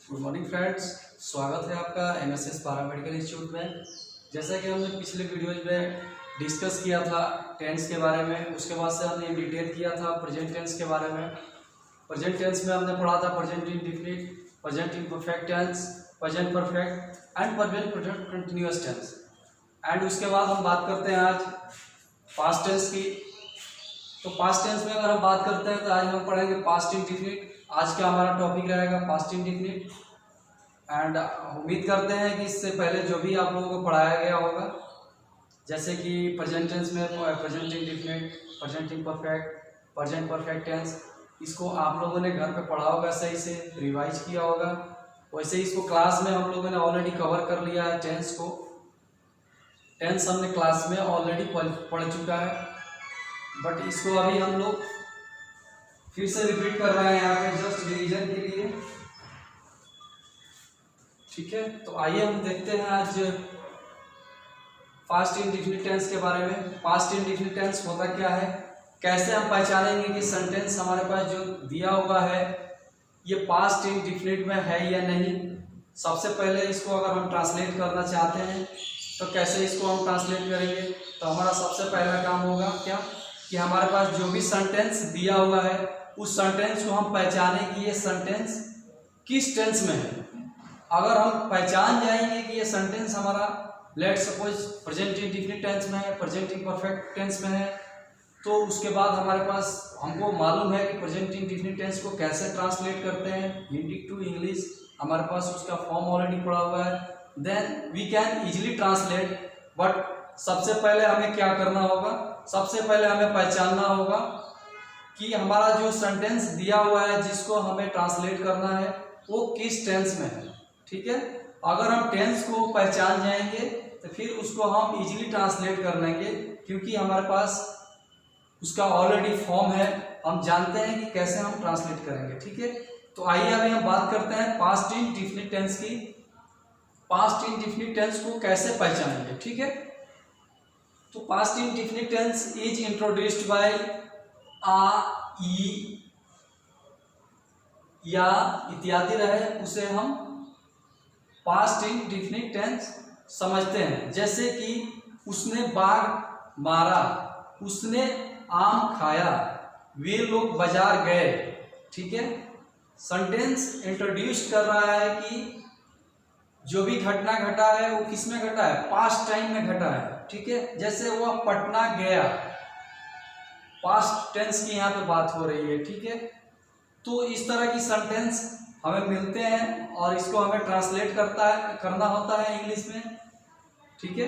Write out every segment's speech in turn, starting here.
Good morning friends, स्वागत है आपका एमएसएस पैरामेडिकल इंस्टीट्यूट में। जैसा कि हमने पिछले वीडियोज में डिस्कस किया था टेंस के बारे में, उसके बाद से हमने डिटेल किया था प्रेजेंट टेंस के बारे में। प्रेजेंट टेंस में हमने पढ़ा था present indefinite, present imperfect tense, present perfect and present continuous tense. And उसके बाद हम बात करते हैं आज पास्ट टेंस की। तो पास्ट टेंस में अगर हम बात करते हैं तो आज हम पढ़ेंगे पास्ट इंडेफिनिट। आज का हमारा टॉपिक रहेगा पास्ट इंडेफिनिट। एंड उम्मीद करते हैं कि इससे पहले जो भी आप लोगों को पढ़ाया गया होगा, जैसे कि प्रेजेंट टेंस में present indefinite, present imperfect, present perfect tense, इसको आप लोगों ने घर पे पढ़ा होगा, सही से रिवाइज किया होगा। वैसे ही इसको क्लास में हम लोगों ने ऑलरेडी कवर कर लिया है। टेंस को टेंस हमने क्लास में ऑलरेडी पढ़ चुका है, बट इसको अभी हम लोग फिर से रिपीट कर रहे हैं यहाँ पे जस्ट रिवीजन के लिए। ठीक है, तो आइए हम देखते हैं आज पास्ट इंडेफिनिट टेंस के बारे में। पास्ट इंडेफिनिट टेंस होता क्या है, कैसे हम पहचानेंगे कि सेंटेंस हमारे पास जो दिया हुआ है ये पास्ट इंडेफिनिट में है या नहीं। सबसे पहले इसको अगर हम ट्रांसलेट करना चाहते हैं तो कैसे इसको हम ट्रांसलेट करेंगे। तो हमारा सबसे पहला काम होगा क्या कि हमारे पास जो भी सेंटेंस दिया हुआ है उस सेंटेंस को हम पहचाने कि ये सेंटेंस किस टेंस में है। अगर हम पहचान जाएंगे कि ये सेंटेंस हमारा let suppose present indefinite tense में है, प्रेजेंट इम्परफेक्ट टेंस में है, तो उसके बाद हमारे पास हमको मालूम है कि प्रेजेंट इंडेफिनिट टेंस को कैसे ट्रांसलेट करते हैं हिंदी टू इंग्लिश। हमारे पास उसका फॉर्म ऑलरेडी पड़ा हुआ है, then we can easily translate. But सबसे पहले हमें क्या करना होगा, सबसे पहले हमें पहचानना होगा कि हमारा जो सेंटेंस दिया हुआ है जिसको हमें ट्रांसलेट करना है वो किस टेंस में है। ठीक है, अगर हम टेंस को पहचान जाएंगे तो फिर उसको हम इजीली ट्रांसलेट कर लेंगे, क्योंकि हमारे पास उसका ऑलरेडी फॉर्म है, हम जानते हैं कि कैसे हम ट्रांसलेट करेंगे। ठीक है, तो आइए अभी हम बात करते हैं पास्ट इंडेफिनिट टेंस की। पास्ट इंडेफिनिट टेंस को कैसे पहचानेंगे। ठीक है, तो past indefinite tense is introduced by आ, ई या इत्यादि रहे उसे हम पास्ट इंडेफिनिट टेंस समझते हैं। जैसे कि उसने बाघ मारा, उसने आम खाया, वे लोग बाजार गए। ठीक है, सेंटेंस इंट्रोड्यूस कर रहा है कि जो भी घटना घटा है वो किस में घटा है, पास्ट टाइम में घटा है। ठीक है, जैसे वह पटना गया, पास्ट टेंस की यहाँ पे बात हो रही है। ठीक है, तो इस तरह की सेंटेंस हमें मिलते हैं और इसको हमें ट्रांसलेट करना होता है इंग्लिश में। ठीक है,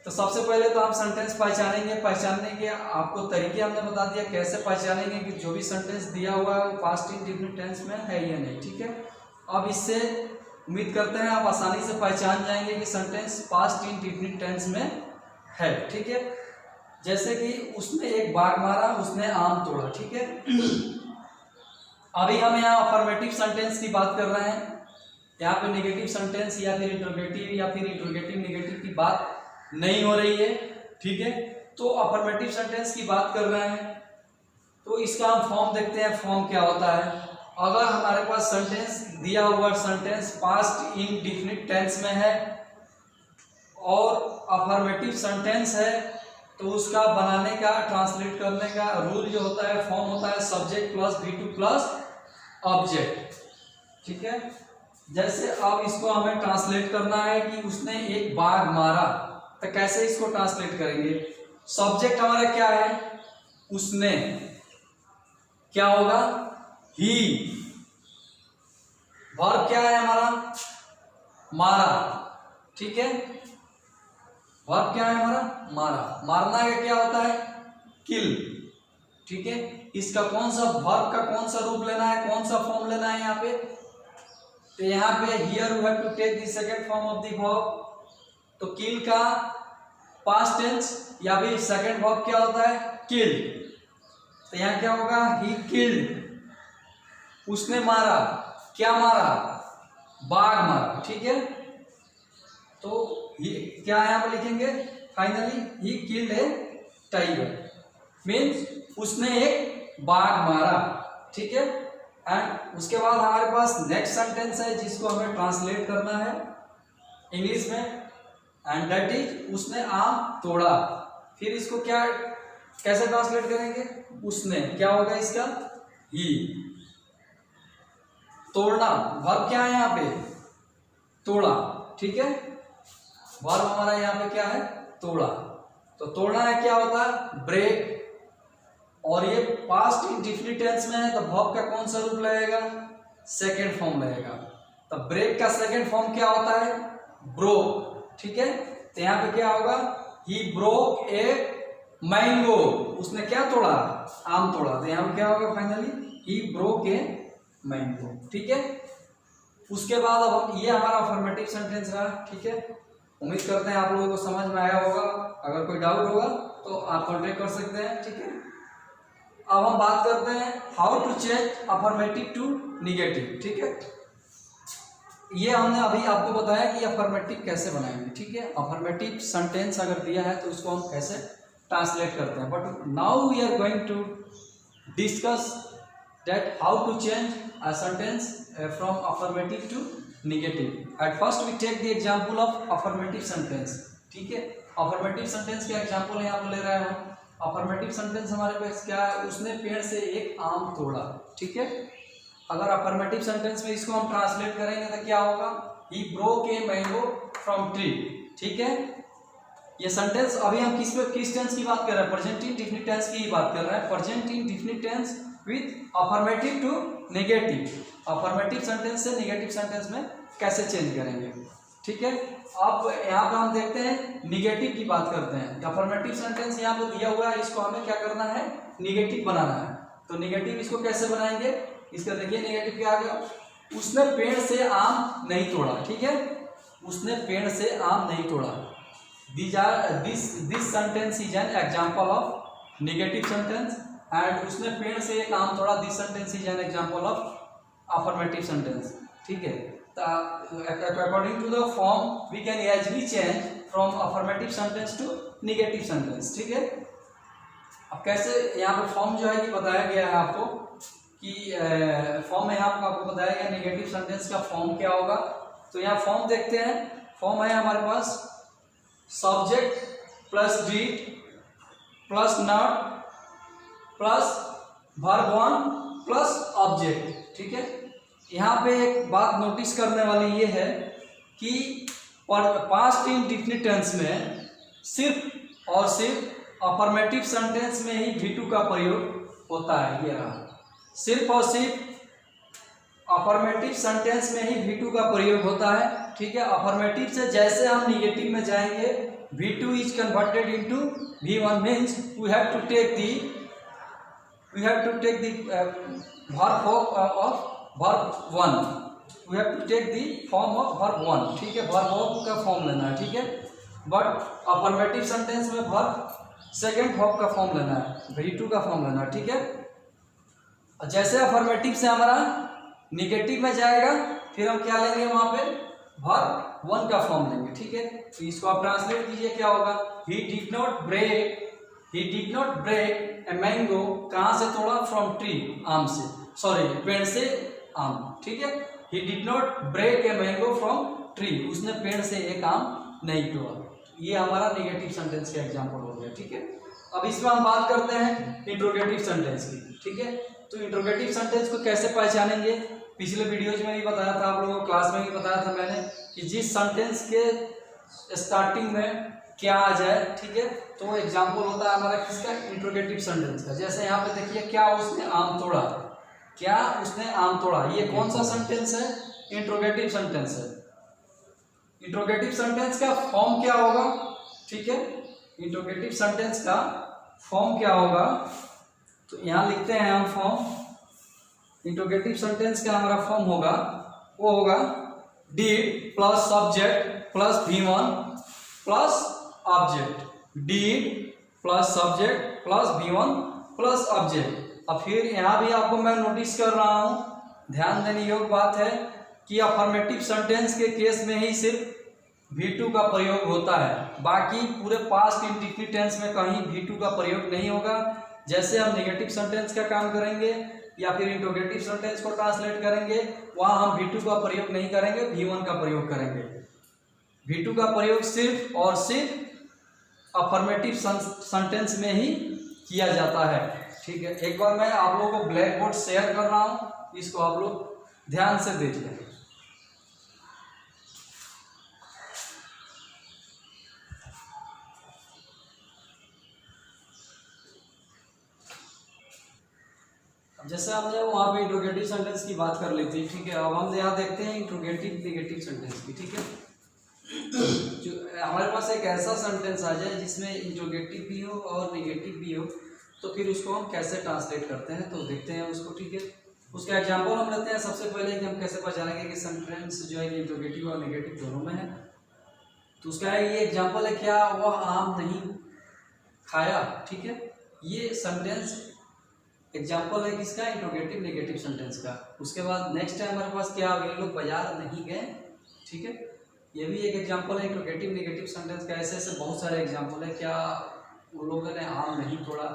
तो सबसे पहले तो हम सेंटेंस पहचानेंगे। पहचानने के आपको तरीके हमने बता दिया कैसे पहचानेंगे कि जो भी सेंटेंस दिया हुआ है वो पास्ट इंडेफिनिट टेंस में है या नहीं। ठीक है, अब इससे उम्मीद करते हैं आप आसानी से पहचान जाएंगे कि सेंटेंस पास्ट इंडेफिनिट टेंस में है। ठीक है, जैसे कि उसने एक बाघ मारा, उसने आम तोड़ा। ठीक है, अभी हम यहाँ अफर्मेटिव सेंटेंस की बात कर रहे हैं। यहाँ पे नेगेटिव सेंटेंस या फिर इंट्रोगेटिव नेगेटिव की बात नहीं हो रही है। ठीक है, तो अफर्मेटिव सेंटेंस की बात कर रहे हैं। तो इसका हम फॉर्म देखते हैं, फॉर्म क्या होता है। अगर हमारे पास सेंटेंस दिया हुआ सेंटेंस पास्ट इंडेफिनिट टेंस में है और अफर्मेटिव सेंटेंस है, तो उसका बनाने का, ट्रांसलेट करने का रूल जो होता है, फॉर्म होता है subject plus V2 plus object. ठीक है, जैसे अब इसको हमें ट्रांसलेट करना है कि उसने एक बाघ मारा, तो कैसे इसको ट्रांसलेट करेंगे। सब्जेक्ट हमारा क्या है, उसने, क्या होगा, ही। वर्ब क्या है हमारा, मारा। ठीक है, वर्ब क्या है हमारा, मारा। मारना का क्या होता है, किल। ठीक है, इसका कौन सा वर्ब का कौन सा रूप लेना है, कौन सा फॉर्म लेना है यहाँ पे, तो यहाँ पे here we have to take the second form of the verb. तो किल का पास्ट टेंस या फिर सेकंड वर्ब क्या होता है, किल। तो यहाँ क्या होगा, ही किल्ड। उसने मारा, क्या मारा, बाघ मारा। ठीक है, तो ये क्या यहाँ पर लिखेंगे, finally he killed A tiger, means उसने एक बाघ मारा। ठीक है, एंड उसके बाद हमारे पास नेक्स्ट सेंटेंस है जिसको हमें ट्रांसलेट करना है इंग्लिश में, एंड दैट इज उसने आम तोड़ा। फिर इसको क्या कैसे ट्रांसलेट करेंगे, उसने क्या होगा इसका, ही। तोड़ना वर्ब क्या है यहाँ पे, तोड़ा, ठीक है, वर्ब हमारा यहाँ पे क्या है, तोड़ा। तो तोड़ना है क्या होता है, ब्रेक, और ये पास्ट इंडेफिनिट टेंस में है तो वर्ब का कौन सा रूप लगेगा, सेकेंड फॉर्म लगेगा। तो ब्रेक का सेकेंड फॉर्म क्या होता है, ब्रोक, ठीक है। तो यहाँ पे क्या होगा, ही ब्रोक ए मैंगो, उसने क्या तोड़ा, आम तोड़ा। तो यहाँ पे क्या होगा finally, he broke A mango, ठीक है। उसके बाद अब ये हमारा अफर्मेटिव सेंटेंस रहा, ठीक है। उम्मीद करते हैं आप लोगों को समझ में आया होगा। अगर कोई डाउट होगा तो आप कॉन्टेक्ट कर सकते हैं, ठीक है। अब हम बात करते हैं how to change affirmative to negative, ठीक है। ये हमने अभी आपको बताया कि अफर्मेटिव कैसे बनाएंगे, ठीक है। अफर्मेटिव सेंटेंस अगर दिया है तो उसको हम कैसे ट्रांसलेट करते हैं, but now we are going to discuss that how to change a sentence from affirmative to negative. At first we take the example of affirmative sentence, ठीक है। अफर्मेटिव सेंटेंस का एग्जांपल यहाँ पर ले रहे हैं हम। अफर्मेटिव सेंटेंस हमारे पास क्या है, उसने पेड़ से एक आम तोड़ा, ठीक है। अगर अफर्मेटिव सेंटेंस में इसको हम ट्रांसलेट करेंगे तो क्या होगा, he broke A mango from tree, ठीक है। ये सेंटेंस अभी हम किस टेंस की बात कर रहे हैं, प्रेजेंट इंडेफिनिट टेंस की ही बात कर रहे हैं। Present indefinite tense with affirmative to negative. Affirmative sentence से नेगेटिव सेंटेंस में कैसे चेंज करेंगे, ठीक है। अब यहाँ पे हम देखते हैं निगेटिव की बात करते हैं। अफर्मेटिव सेंटेंस यहाँ पे दिया हुआ है, इसको हमें क्या करना है, निगेटिव बनाना है। तो निगेटिव इसको कैसे बनाएंगे, इसका देखिए निगेटिव क्या आ गया, उसने पेड़ से आम नहीं तोड़ा, ठीक है। उसने पेड़ से आम नहीं तोड़ा। This sentence is an example of negative sentence, and उसने पेड़ से एक आम तोड़ा, this sentence is an example of affirmative sentence, ठीक है। According to the form we can easily change from affirmative sentence to negative sentence, ठीक है। अब कैसे यहाँ पे फॉर्म जो है कि बताया गया है आपको कि फॉर्म में आपको बताया गया नेगेटिव सेंटेंस का फॉर्म क्या होगा। तो यहाँ फॉर्म देखते हैं। फॉर्म है हमारे पास subject plus did plus not plus verb one plus object, ठीक है। यहाँ पे एक बात नोटिस करने वाली ये है कि पास्ट इंडेफिनिट टेंस में सिर्फ और सिर्फ अफर्मेटिव सेंटेंस में ही V2 का प्रयोग होता है। ये रहा, सिर्फ और सिर्फ अफर्मेटिव सेंटेंस में ही V2 का प्रयोग होता है, ठीक है। अफर्मेटिव से जैसे हम निगेटिव में जाएंगे, V2 is converted into V1 means we have to take the verb of verb one, we have to take the form of verb one, ठीक है। वर्ब का फॉर्म लेना है, ठीक है। बट अफर्मेटिव सेंटेंस में वर्ब सेकेंड वर्ब का form लेना है, V2 का फॉर्म लेना है, ठीक है। जैसे अफर्मेटिव से हमारा निगेटिव में जाएगा, फिर हम क्या लेंगे, वहां पे वर्ब वन का फॉर्म लेंगे, ठीक है। तो इसको आप ट्रांसलेट कीजिए, क्या होगा, he did not break a mango, कहाँ से तोड़ा, फ्रॉम ट्री, आम से, सॉरी पेड़ से आम, ठीक है। He did not break a mango from tree, उसने पेड़ से एक आम नहीं तोड़ा। ये हमारा नेगेटिव सेंटेंस का एग्जांपल हो गया, ठीक है। अब इसमें हम बात करते हैं इंट्रोगेटिव सेंटेंस की, ठीक है। तो इंट्रोगेटिव सेंटेंस को कैसे पहचानेंगे, पिछले वीडियोज में भी बताया था, आप लोगों को क्लास में भी बताया था मैंने कि जिस सेंटेंस के स्टार्टिंग में क्या आ जाए, ठीक है, तो वो एग्जाम्पल होता है हमारा किसका, इंट्रोगेटिव सेंटेंस का। जैसे यहाँ पे देखिए, क्या उसने आम तोड़ा, क्या उसने आम तोड़ा, ये कौन सा सेंटेंस है, इंट्रोगेटिव सेंटेंस है। इंट्रोगेटिव सेंटेंस का फॉर्म क्या होगा, ठीक है। इंट्रोगेटिव सेंटेंस का फॉर्म क्या होगा, तो यहाँ लिखते हैं हम फॉर्म। इंट्रोगेटिव सेंटेंस का हमारा फॉर्म होगा, वो होगा did plus subject plus V1 plus object, did plus subject plus V1 plus object. अब फिर यहाँ भी आपको मैं नोटिस कर रहा हूँ, ध्यान देने योग्य बात है कि अफर्मेटिव सेंटेंस के केस में ही सिर्फ V2 का प्रयोग होता है, बाकी पूरे पास्ट इंडेफिनिट टेंस में कहीं V2 का प्रयोग नहीं होगा। जैसे हम नेगेटिव सेंटेंस का काम करेंगे या फिर इंट्रोगेटिव सेंटेंस को ट्रांसलेट करेंगे, वहां हम V2 का प्रयोग नहीं करेंगे, V1 का प्रयोग करेंगे। V2 का प्रयोग सिर्फ और सिर्फ अफर्मेटिव सेंटेंस में ही किया जाता है। ठीक है, एक बार मैं आप लोगों को ब्लैक बोर्ड शेयर कर रहा हूं, इसको आप लोग ध्यान से देख लें। जैसे हमने वहां पे इंट्रोगेटिव सेंटेंस की बात कर ली थी, ठीक है, अब हम यहाँ देखते हैं इंट्रोगेटिव नेगेटिव सेंटेंस की। ठीक है, जो हमारे पास एक ऐसा सेंटेंस आ जाए जिसमें इंट्रोगेटिव भी हो और नेगेटिव भी हो, तो फिर उसको हम कैसे ट्रांसलेट करते हैं, तो देखते हैं उसको। ठीक है, उसका एग्जांपल हम लेते हैं सबसे पहले कि हम कैसे पहचानेंगे कि सेंटेंस जो है इंट्रोगेटिव और नेगेटिव दोनों में है। तो उसका है ये एग्जांपल है, क्या वह आम नहीं खाया। ठीक है, ये सेंटेंस एग्जाम्पल है किसका, इंट्रोगेटिव नेगेटिव सेंटेंस का। उसके बाद नेक्स्ट है हमारे पास, क्या वे लोग बाजार नहीं गए। ठीक है, ये भी एक एग्जाम्पल है इंट्रोगेटिव नेगेटिव सेंटेंस का। ऐसे ऐसे बहुत सारे एग्जाम्पल है, क्या उन लोगों ने आम नहीं तोड़ा,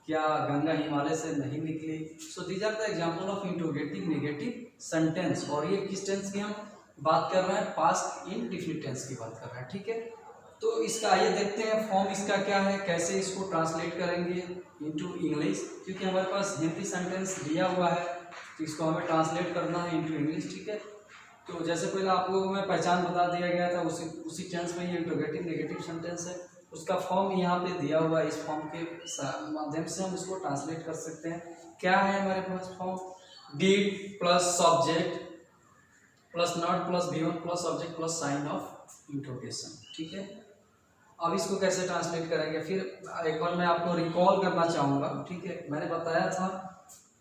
क्या गंगा हिमालय से नहीं निकली। So these are the example of interrogative negative sentence. और ये किस टेंस की हम बात कर रहे हैं, पास्ट इंडेफिनिट टेंस की बात कर रहे हैं। ठीक है, तो इसका आइए देखते हैं फॉर्म इसका क्या है, कैसे इसको ट्रांसलेट करेंगे इनटू इंग्लिश, क्योंकि हमारे पास हिंदी सेंटेंस दिया हुआ है तो इसको हमें ट्रांसलेट करना है इनटू इंग्लिश। ठीक है, तो जैसे पहले आप लोगों में पहचान बता दिया गया था, उसी टेंस में ये इंट्रोगेटिव नेगेटिव सेंटेंस है, उसका फॉर्म यहाँ पे दिया हुआ है। इस फॉर्म के माध्यम से हम इसको ट्रांसलेट कर सकते हैं। क्या है हमारे पास form, did plus subject plus not plus V1 plus subject plus sign of interrogation. ठीक है, अब इसको कैसे ट्रांसलेट करेंगे, फिर एक बार मैं आपको रिकॉल करना चाहूँगा। ठीक है, मैंने बताया था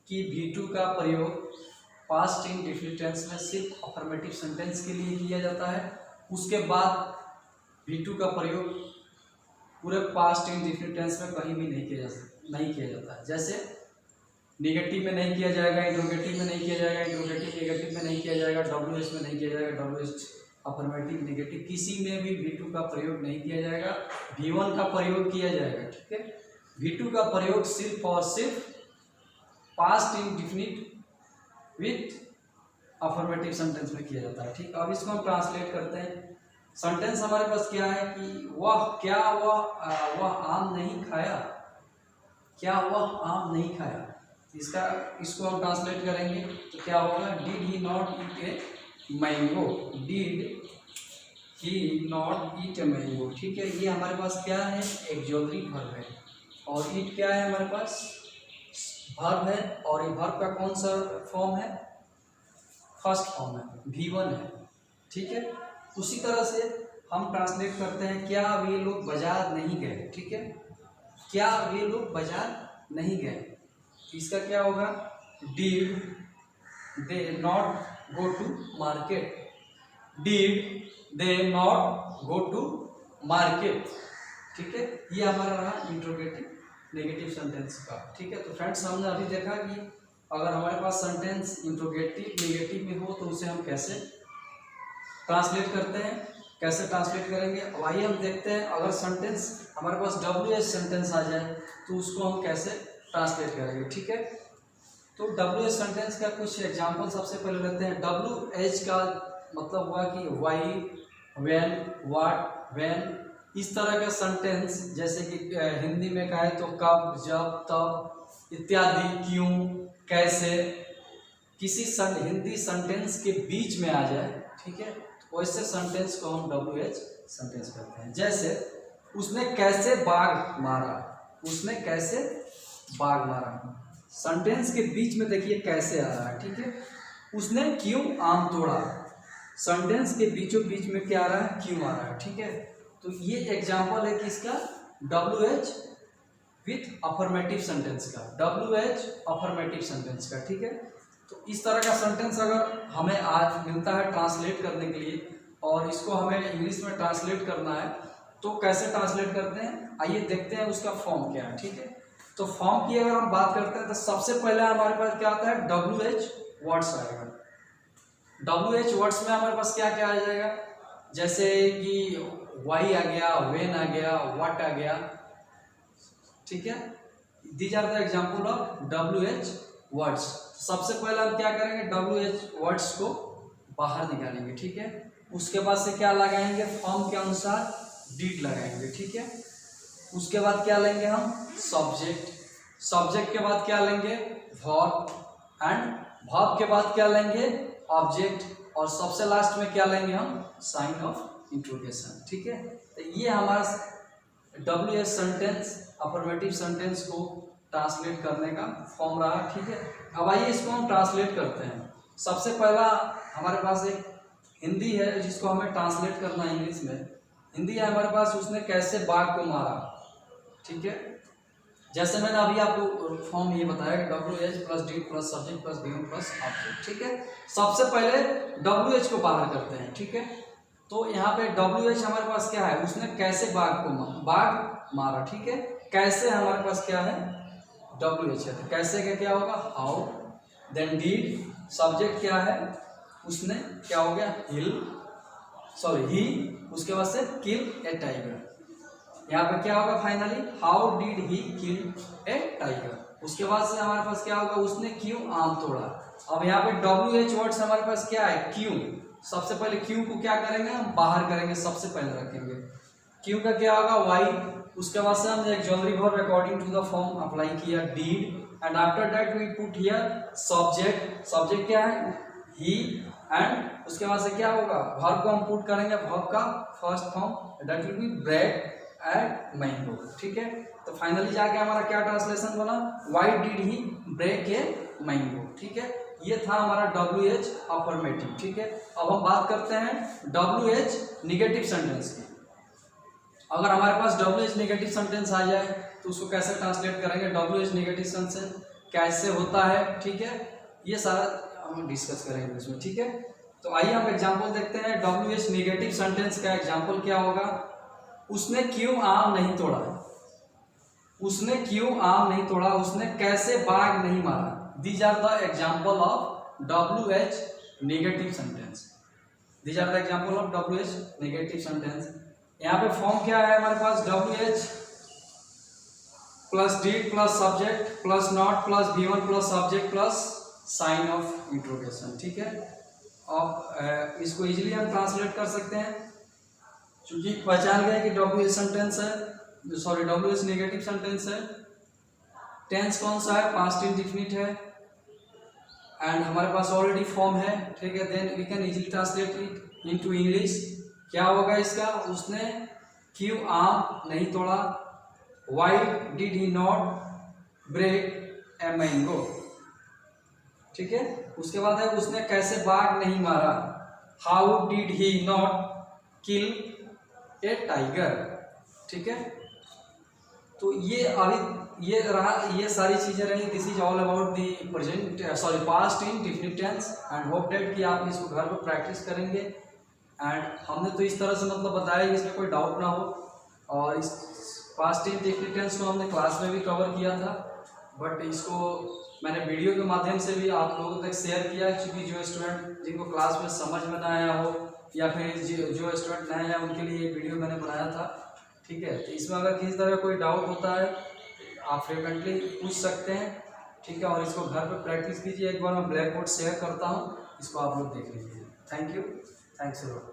कि V2 का प्रयोग पास्ट इंडेफिनिट टेंस में सिर्फ अफर्मेटिव सेंटेंस के लिए किया जाता है। उसके बाद V2 का प्रयोग पूरे पास्ट इंडेफिनिट टेंस में कहीं भी नहीं किया जाता है। जैसे नेगेटिव में नहीं किया जाएगा, इंट्रोगेटिव में नहीं किया जाएगा, इंट्रोगेटिव नेगेटिव में नहीं किया जाएगा, WH में नहीं किया जाएगा, WH अफर्मेटिव नेगेटिव किसी में भी V2 का प्रयोग नहीं किया जाएगा, V1 का प्रयोग किया जाएगा। ठीक है, V2 का प्रयोग सिर्फ और सिर्फ past indefinite with affirmative sentence में किया जाता है। ठीक, अब इसको हम ट्रांसलेट करते हैं। सेंटेंस हमारे पास क्या है कि वह आम नहीं खाया, क्या वह आम नहीं खाया। इसको हम ट्रांसलेट करेंगे तो क्या होगा, did he not eat a mango, did he not eat A mango. ठीक है, ये हमारे पास क्या है, एक्सॉक्टिव वर्ब है, और ईट क्या है हमारे पास, वर्ब है, और ये वर्ब का कौन सा फॉर्म है, फर्स्ट फॉर्म है, V1 है। ठीक है, उसी तरह से हम ट्रांसलेट करते हैं, क्या वे लोग बाजार नहीं गए। ठीक है, क्या वे लोग बाजार नहीं गए, इसका क्या होगा, did they not go to market, did they not go to market. ठीक है, ये हमारा रहा इंट्रोगेटिव नेगेटिव सेंटेंस का। ठीक है, तो फ्रेंड्स हमने अभी देखा कि अगर हमारे पास सेंटेंस इंट्रोगेटिव नेगेटिव में हो तो उसे हम कैसे ट्रांसलेट करते हैं, कैसे ट्रांसलेट करेंगे। अब आइए हम देखते हैं, अगर सेंटेंस हमारे पास WH सेंटेंस आ जाए तो उसको हम कैसे ट्रांसलेट करेंगे। ठीक है, तो WH सेंटेंस का कुछ एग्जांपल सबसे पहले लेते हैं। WH का मतलब हुआ कि वाई, व्हेन, व्हाट, व्हेन, इस तरह का सेंटेंस, जैसे कि हिंदी में कहे तो कब, जब, तब इत्यादि, क्यों, कैसे, किसी हिंदी सेंटेंस के बीच में आ जाए। ठीक है, वैसे सेंटेंस को हम WH सेंटेंस कहते हैं। जैसे उसने कैसे बाघ मारा, उसने कैसे बाघ मारा, सेंटेंस के बीच में देखिए कैसे आ रहा है। ठीक है, उसने क्यों आम तोड़ा, सेंटेंस के बीचों बीच में क्या आ रहा है, क्यों आ रहा है। ठीक है, तो ये एग्जांपल है किसका, WH विथ अफर्मेटिव सेंटेंस का, WH अफर्मेटिव सेंटेंस का। ठीक है, तो इस तरह का सेंटेंस अगर हमें आज मिलता है ट्रांसलेट करने के लिए, और इसको हमें इंग्लिश में ट्रांसलेट करना है, तो कैसे ट्रांसलेट करते हैं, आइए देखते हैं उसका फॉर्म क्या है। ठीक है, तो फॉर्म की अगर हम बात करते हैं तो सबसे पहले हमारे पास क्या आता है, WH वर्ड्स आएगा। WH वर्ड्स में हमारे पास क्या क्या आ जाएगा, जैसे कि वाई आ गया, व्हेन आ गया, व्हाट आ गया। ठीक है, these are the example of WH words. सबसे पहले हम क्या करेंगे, WH वर्ड्स को बाहर निकालेंगे, ठीक है। उसके बाद से क्या लगाएंगे, फॉर्म के अनुसार डिड लगाएंगे, ठीक है। उसके बाद क्या लेंगे हम, सब्जेक्ट। सब्जेक्ट के बाद क्या लेंगे, वर्ब। एंड वर्ब के बाद क्या लेंगे, ऑब्जेक्ट। और सबसे लास्ट में क्या लेंगे हम, साइन ऑफ इंट्रोगेशन, ठीक है। तो ये हमारा WH सेंटेंस, अफर्मेटिव सेंटेंस को ट्रांसलेट करने का फॉर्म रहा, ठीक है। अब आइए इसको हम ट्रांसलेट करते हैं। सबसे पहला हमारे पास एक हिंदी है जिसको हमें ट्रांसलेट करना है इंग्लिश में। हिंदी है हमारे पास, उसने कैसे बाघ को मारा, ठीक है। जैसे मैंने अभी आपको फॉर्म ये बताया कि WH plus did plus subject plus given plus object, ठीक है। सबसे पहले WH को बाहर करते हैं, ठीक है। तो यहाँ पे WH हमारे पास क्या है, उसने कैसे बाघ मारा, ठीक है। कैसे हमारे पास क्या है, WH है, तो कैसे का क्या होगा, हाउ। देन डिड, सब्जेक्ट क्या है, उसने क्या हो गया, ही, उसके बाद से किल ए टाइगर। यहाँ पे क्या होगा finally, how did he kill A tiger. उसके बाद से हमारे पास क्या होगा, उसने क्यों आम तोड़ा। अब यहाँ पे WH वर्ड्स हमारे पास क्या है, क्यों। सबसे पहले क्यों को क्या करेंगे, हम बाहर करेंगे, सबसे पहले रखेंगे। क्यों का क्या होगा, वाई। उसके बाद से हमने एक auxiliary verb according to the form apply किया, did. And after that we put here subject. Subject क्या है, ही। एंड उसके बाद से क्या होगा, वर्ब को हम पुट करेंगे, वर्ब का first form that will be bread and mango, ठीक है। तो फाइनली जाके हमारा क्या ट्रांसलेशन बना, why did he break a mango, ठीक है। ये था हमारा WH अफर्मेटिव, ठीक है। अब हम बात करते हैं WH निगेटिव सेंटेंस की। अगर हमारे पास WH निगेटिव सेंटेंस आ जाए तो उसको कैसे ट्रांसलेट करेंगे, WH निगेटिव सेंटेंस कैसे होता है, ठीक है। ये सारा हम डिस्कस करेंगे इसमें, ठीक है। तो आइए हम एग्जांपल देखते हैं। WH निगेटिव सेंटेंस का एग्जांपल क्या होगा, उसने क्यों आम नहीं तोड़ा, उसने क्यों आम नहीं तोड़ा, उसने कैसे बाघ नहीं मारा। These are the example of WH negative sentence. These are the example of WH negative sentence. यहाँ पे फॉर्म क्या है हमारे पास, WH plus did plus subject plus not plus V1 plus subject plus sign of interrogation, ठीक है। अब इसको इजीली हम ट्रांसलेट कर सकते हैं, क्योंकि पहचान गए कि WH सेंटेंस है, सॉरी WH नेगेटिव सेंटेंस है। टेंस कौन सा है, पास्ट इंडेफिनिट है। एंड हमारे पास ऑलरेडी फॉर्म है, ठीक है। Then we can easily translate it into English. क्या होगा इसका, उसने क्यों आम नहीं तोड़ा, why did he not break a mango, ठीक है। उसके बाद है उसने कैसे बाघ नहीं मारा, how did he not kill A tiger, ठीक है। तो ये अभी ये रहा, ये सारी चीजें रही। This is all about the present sorry past indefinite tense and hope that कि आप इसको घर पर प्रैक्टिस करेंगे। एंड हमने तो इस तरह से मतलब बताया कि इसमें कोई डाउट ना हो। और इस पास्ट इन डिफिनिट टेंस को हमने क्लास में भी कवर किया था, बट इसको मैंने वीडियो के माध्यम से भी आप लोगों तक शेयर किया, क्योंकि जो स्टूडेंट जिनको क्लास में समझ में ना आया हो या फिर जो स्टूडेंट नए हैं उनके लिए ये वीडियो मैंने बनाया था, ठीक है। तो इसमें अगर किसी तरह कोई डाउट होता है आप फ्रिक्वेंटली पूछ सकते हैं, ठीक है। और इसको घर पर प्रैक्टिस कीजिए। एक बार मैं ब्लैक बोर्ड शेयर करता हूँ, इसको आप लोग देख लीजिए। Thank you, thanks a lot.